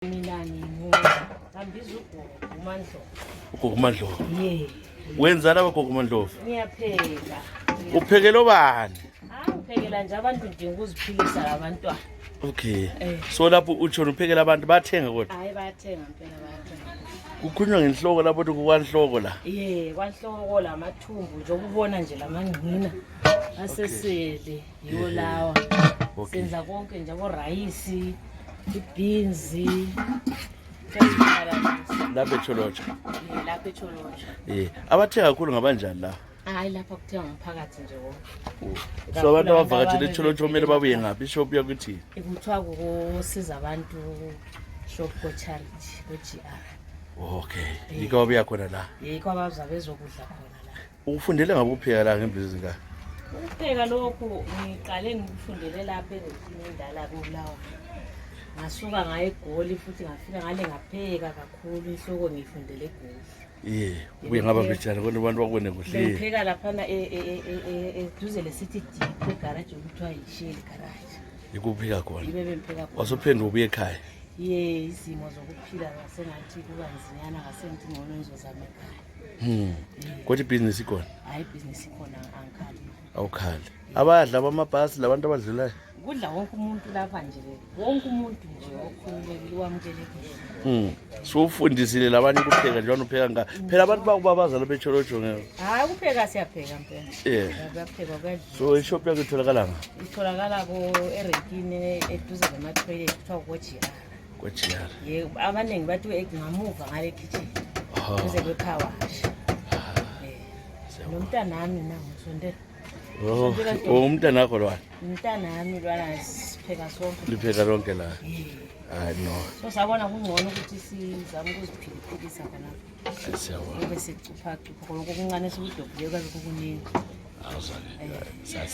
Mina ngihambiza ugogo uMandlovu. Wenza laba gogo uMandlovu? Ngiyapheka. Uphekela bani? Uphekela nje abantu udinga ukuziphilisa labantwana. Okay. So lapho utsho uphekela abantu bathenga kodwa? Hayi bayathenga impela bayathenga. Kukhulunywa ngenhloko lapho ukuthi kwanhloko la. Kwanhloko la mathumbu nje ukubona nje lamangqina asesele yiwo lawa. Senza konke nje rice, beans. Lapha eTsholotsho. Lapha eTsholotsho. Abathenga kakhulu ngabanjani la? Hayi lapha kuthenga umphakathi nje wonke. So abantu abavakatshela eTsholotsho kumele babuye ngaphi ishop yakuthi? Kuthiwa kusiza abantu shop ko charity ko GR. Okay. Yiko babuya khona la. Yiko abaza bezokudla khona la. Ufundele ngabupheka la ngembizi ka? Ukupheka lokhu ngiqale ngikufundele lapha eRekini endala kulawo. Ngasuka ngaye eGoli futhi ngafika ngale ngapheka kakhulu inhloko ngifundele eGoli. Ubuye ngaba bejana kodwa abantu bakubone kuhle. Ngipheka lapha eduze leCity Deep egarage okuthiwa yiShell garage. Yikupheka khona. Yibe bempheka khona. Wasophendwa ubuye ekhaya. Izimo zokuphila ngasengathi kuba nzinyana ngasengathi ngcono ngizozama ekhaya. Kodwa ibhizinisi ikhona? Hayi ibhizinisi ikhona angikhali. Awukhali. Abadla bamabhasi labantu abadlulayo? Kudla wonke umuntu lapha nje. Wonke umuntu nje okhululekile wamkelekile. So ufundisile labanye ukupheka njalo upheka nga. Phela abantu bakubabaza lapha eTsholotsho ngeke. Hayi ukupheka siyapheka mpela. Bayapheka kudla. So ishop yakho itholakala nga? Itholakala ko eRekini eduze nama-toilet kuthiwa ko-GR. Ko-GR. Abaningi bathi ngamuva ngale kitchen. Kuze kwe-car wash. Nomntanami nangu sondela. Umntana wakho lwana? Umntanami lwana sipheka sonke. Lipheka lonke la? Hayi no. So sabona kungcono ukuthi sizame ukuziphiliphilisa khona. Siyabona. Bese cupha khona okuncane sikudobhile kwazi ukukuningi. Awuzake. Siyabona.